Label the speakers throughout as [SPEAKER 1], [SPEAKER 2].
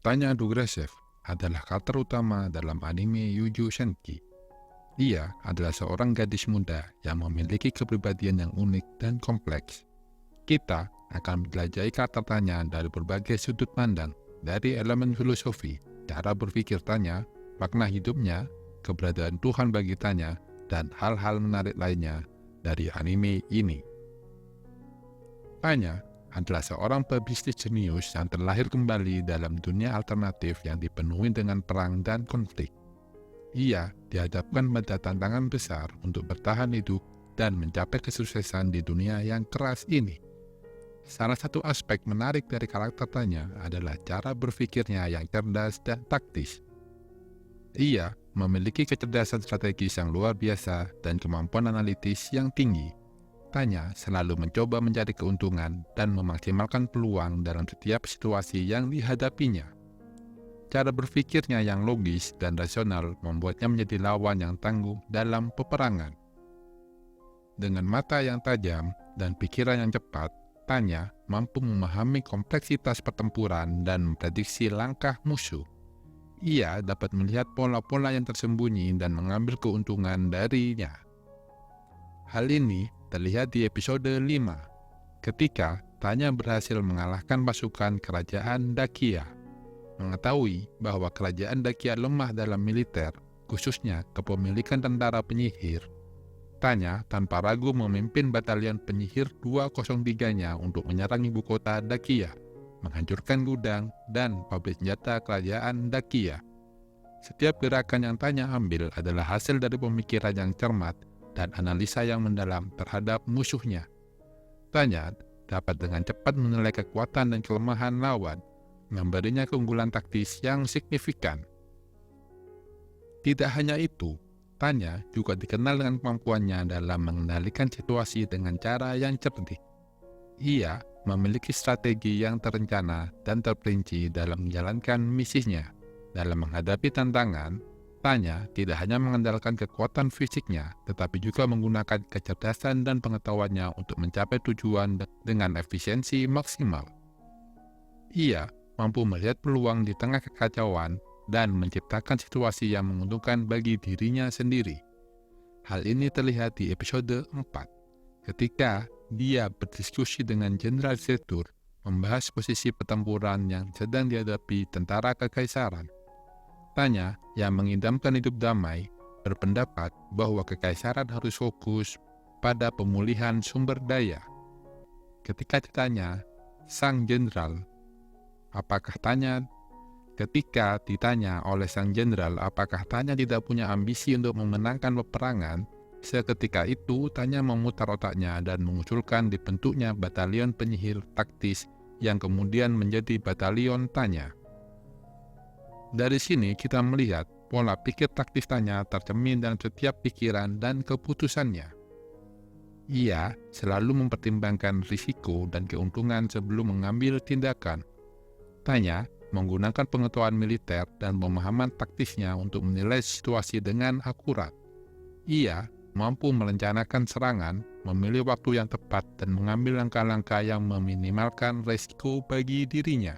[SPEAKER 1] Tanya Dugreshev adalah karakter utama dalam anime Yuju Senki. Ia adalah seorang gadis muda yang memiliki kepribadian yang unik dan kompleks. Kita akan menjelajahi karakter Tanya dari berbagai sudut pandang, dari elemen filosofi, cara berpikir Tanya, makna hidupnya, keberadaan Tuhan bagi Tanya, dan hal-hal menarik lainnya dari anime ini. Tanya adalah seorang pebisnis jenius yang terlahir kembali dalam dunia alternatif yang dipenuhi dengan perang dan konflik. Ia dihadapkan pada tantangan besar untuk bertahan hidup dan mencapai kesuksesan di dunia yang keras ini. Salah satu aspek menarik dari karakter Tanya adalah cara berpikirnya yang cerdas dan taktis. Ia memiliki kecerdasan strategis yang luar biasa dan kemampuan analitis yang tinggi. Tanya selalu mencoba mencari keuntungan dan memaksimalkan peluang dalam setiap situasi yang dihadapinya. Cara berpikirnya yang logis dan rasional membuatnya menjadi lawan yang tangguh dalam peperangan. Dengan mata yang tajam dan pikiran yang cepat, Tanya mampu memahami kompleksitas pertempuran dan memprediksi langkah musuh. Ia dapat melihat pola-pola yang tersembunyi dan mengambil keuntungan darinya. Hal ini terlihat di episode 5, ketika Tanya berhasil mengalahkan pasukan kerajaan Dakia. Mengetahui bahwa kerajaan Dakia lemah dalam militer, khususnya kepemilikan tentara penyihir, Tanya tanpa ragu memimpin batalion penyihir 203-nya untuk menyerang ibu kota Dakia, menghancurkan gudang dan pabrik senjata kerajaan Dakia. Setiap gerakan yang Tanya ambil adalah hasil dari pemikiran yang cermat dan analisa yang mendalam terhadap musuhnya. Tanya dapat dengan cepat menilai kekuatan dan kelemahan lawan, memberinya keunggulan taktis yang signifikan. Tidak hanya itu, Tanya juga dikenal dengan kemampuannya dalam mengendalikan situasi dengan cara yang cerdik. Ia memiliki strategi yang terencana dan terperinci dalam menjalankan misinya. Dalam menghadapi tantangan, Tanya tidak hanya mengandalkan kekuatan fisiknya, tetapi juga menggunakan kecerdasan dan pengetahuannya untuk mencapai tujuan dengan efisiensi maksimal. Ia mampu melihat peluang di tengah kekacauan dan menciptakan situasi yang menguntungkan bagi dirinya sendiri. Hal ini terlihat di episode 4, ketika dia berdiskusi dengan Jenderal Zetur, membahas posisi pertempuran yang sedang dihadapi tentara kekaisaran. Tanya yang mengidamkan hidup damai berpendapat bahwa kekaisaran harus fokus pada pemulihan sumber daya. Ketika ditanya oleh sang jenderal apakah Tanya tidak punya ambisi untuk memenangkan peperangan, seketika itu Tanya memutar otaknya dan mengusulkan dibentuknya batalion penyihir taktis yang kemudian menjadi batalion Tanya. Dari sini kita melihat pola pikir taktis Tanya tercermin dalam setiap pikiran dan keputusannya. Ia selalu mempertimbangkan risiko dan keuntungan sebelum mengambil tindakan. Tanya menggunakan pengetahuan militer dan pemahaman taktisnya untuk menilai situasi dengan akurat. Ia mampu merencanakan serangan, memilih waktu yang tepat, dan mengambil langkah-langkah yang meminimalkan risiko bagi dirinya.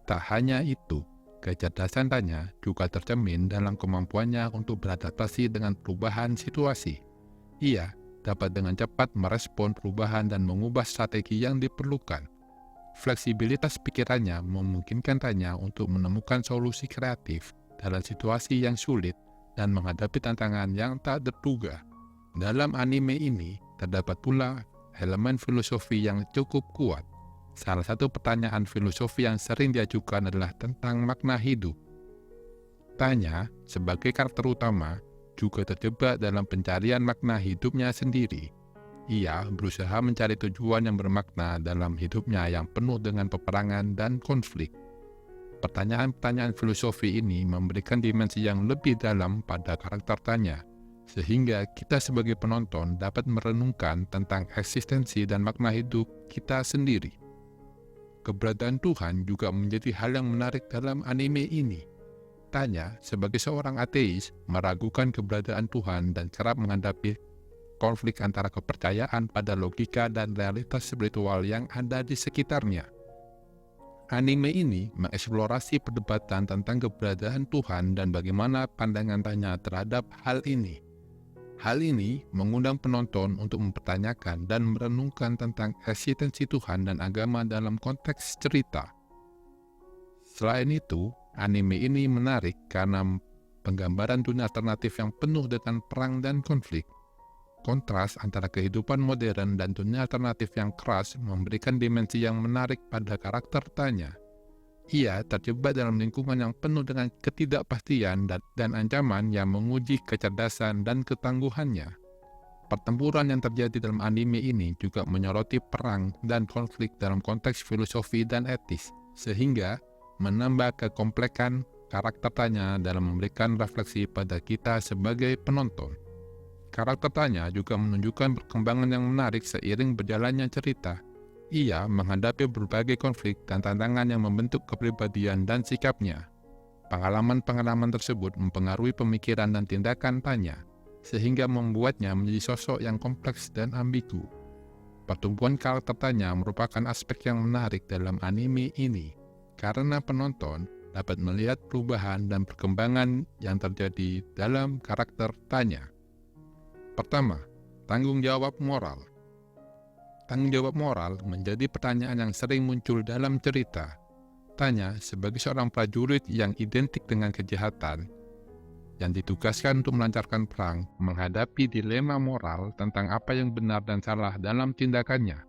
[SPEAKER 1] Tak hanya itu, kecerdasan Tanya juga tercermin dalam kemampuannya untuk beradaptasi dengan perubahan situasi. Ia dapat dengan cepat merespon perubahan dan mengubah strategi yang diperlukan. Fleksibilitas pikirannya memungkinkan Tanya untuk menemukan solusi kreatif dalam situasi yang sulit dan menghadapi tantangan yang tak terduga. Dalam anime ini, terdapat pula elemen filosofi yang cukup kuat. Salah satu pertanyaan filosofi yang sering diajukan adalah tentang makna hidup. Tanya, sebagai karakter utama, juga terjebak dalam pencarian makna hidupnya sendiri. Ia berusaha mencari tujuan yang bermakna dalam hidupnya yang penuh dengan peperangan dan konflik. Pertanyaan-pertanyaan filosofi ini memberikan dimensi yang lebih dalam pada karakter Tanya, sehingga kita sebagai penonton dapat merenungkan tentang eksistensi dan makna hidup kita sendiri. Keberadaan Tuhan juga menjadi hal yang menarik dalam anime ini. Tanya, sebagai seorang ateis, meragukan keberadaan Tuhan dan kerap menghadapi konflik antara kepercayaan pada logika dan realitas spiritual yang ada di sekitarnya. Anime ini mengeksplorasi perdebatan tentang keberadaan Tuhan dan bagaimana pandangan Tanya terhadap hal ini. Hal ini mengundang penonton untuk mempertanyakan dan merenungkan tentang eksistensi Tuhan dan agama dalam konteks cerita. Selain itu, anime ini menarik karena penggambaran dunia alternatif yang penuh dengan perang dan konflik. Kontras antara kehidupan modern dan dunia alternatif yang keras memberikan dimensi yang menarik pada karakter Tanya. Ia terjebak dalam lingkungan yang penuh dengan ketidakpastian dan ancaman yang menguji kecerdasan dan ketangguhannya. Pertempuran yang terjadi dalam anime ini juga menyoroti perang dan konflik dalam konteks filosofi dan etis, sehingga menambah kekomplekan karakter Tanya dalam memberikan refleksi pada kita sebagai penonton. Karakter Tanya juga menunjukkan perkembangan yang menarik seiring berjalannya cerita. Ia menghadapi berbagai konflik dan tantangan yang membentuk kepribadian dan sikapnya. Pengalaman-pengalaman tersebut mempengaruhi pemikiran dan tindakan Tanya, sehingga membuatnya menjadi sosok yang kompleks dan ambigu. Pertumbuhan karakter Tanya merupakan aspek yang menarik dalam anime ini, karena penonton dapat melihat perubahan dan perkembangan yang terjadi dalam karakter Tanya. Pertama, tanggung jawab moral. Tanggung jawab moral menjadi pertanyaan yang sering muncul dalam cerita. Tanya sebagai seorang prajurit yang identik dengan kejahatan, yang ditugaskan untuk melancarkan perang, menghadapi dilema moral tentang apa yang benar dan salah dalam tindakannya.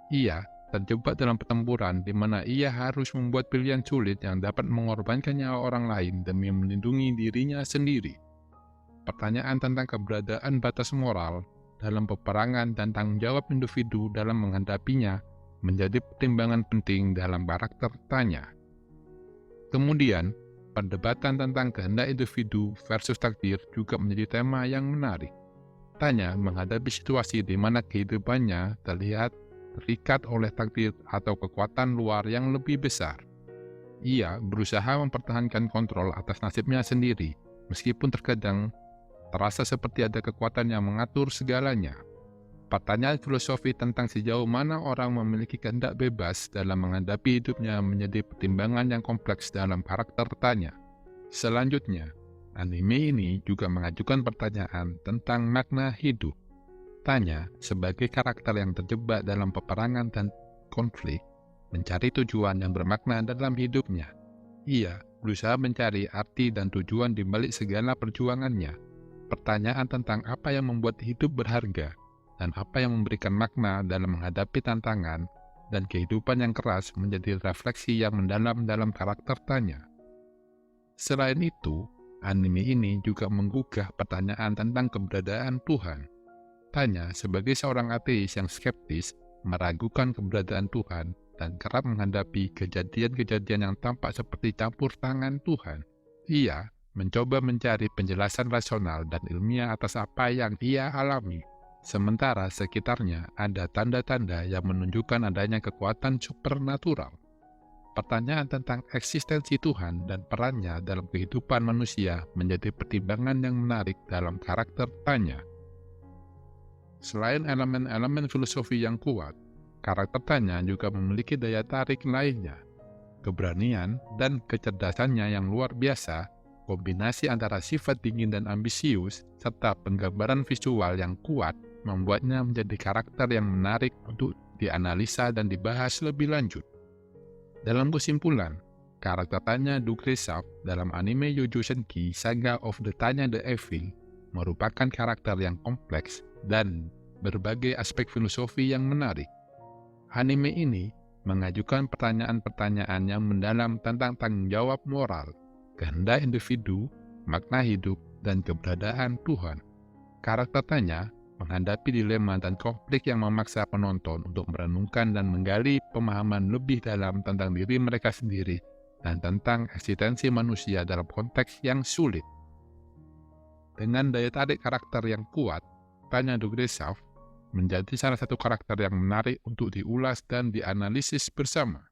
[SPEAKER 1] Ia terjebak dalam pertempuran di mana ia harus membuat pilihan sulit yang dapat mengorbankan nyawa orang lain demi melindungi dirinya sendiri. Pertanyaan tentang keberadaan batas moral dalam peperangan dan tanggung jawab individu dalam menghadapinya menjadi pertimbangan penting dalam karakter Tanya. Kemudian, perdebatan tentang kehendak individu versus takdir juga menjadi tema yang menarik. Tanya menghadapi situasi di mana kehidupannya terlihat terikat oleh takdir atau kekuatan luar yang lebih besar. Ia berusaha mempertahankan kontrol atas nasibnya sendiri, meskipun terkadang terasa seperti ada kekuatan yang mengatur segalanya. Pertanyaan filosofi tentang sejauh mana orang memiliki kehendak bebas dalam menghadapi hidupnya menjadi pertimbangan yang kompleks dalam karakter Tanya. Selanjutnya, anime ini juga mengajukan pertanyaan tentang makna hidup. Tanya, sebagai karakter yang terjebak dalam peperangan dan konflik, mencari tujuan yang bermakna dalam hidupnya. Ia berusaha mencari arti dan tujuan di balik segala perjuangannya. Pertanyaan tentang apa yang membuat hidup berharga dan apa yang memberikan makna dalam menghadapi tantangan dan kehidupan yang keras menjadi refleksi yang mendalam dalam karakter Tanya. Selain itu, anime ini juga menggugah pertanyaan tentang keberadaan Tuhan. Tanya, sebagai seorang ateis yang skeptis, meragukan keberadaan Tuhan dan kerap menghadapi kejadian-kejadian yang tampak seperti campur tangan Tuhan. Ia mencoba mencari penjelasan rasional dan ilmiah atas apa yang ia alami. Sementara sekitarnya ada tanda-tanda yang menunjukkan adanya kekuatan supernatural. Pertanyaan tentang eksistensi Tuhan dan perannya dalam kehidupan manusia menjadi pertimbangan yang menarik dalam karakter Tanya. Selain elemen-elemen filosofi yang kuat, karakter Tanya juga memiliki daya tarik lainnya. Keberanian dan kecerdasannya yang luar biasa, kombinasi antara sifat dingin dan ambisius, serta penggambaran visual yang kuat, membuatnya menjadi karakter yang menarik untuk dianalisa dan dibahas lebih lanjut. Dalam kesimpulan, karakter Tanya Dugresov dalam anime Yojo Senki Saga of the Tanya the Evil merupakan karakter yang kompleks dan berbagai aspek filosofi yang menarik. Anime ini mengajukan pertanyaan-pertanyaan yang mendalam tentang tanggung jawab moral, kehendak individu, makna hidup, dan keberadaan Tuhan. Karakter Tanya menghadapi dilema dan konflik yang memaksa penonton untuk merenungkan dan menggali pemahaman lebih dalam tentang diri mereka sendiri dan tentang eksistensi manusia dalam konteks yang sulit. Dengan daya tarik karakter yang kuat, Tanya Dugresov menjadi salah satu karakter yang menarik untuk diulas dan dianalisis bersama.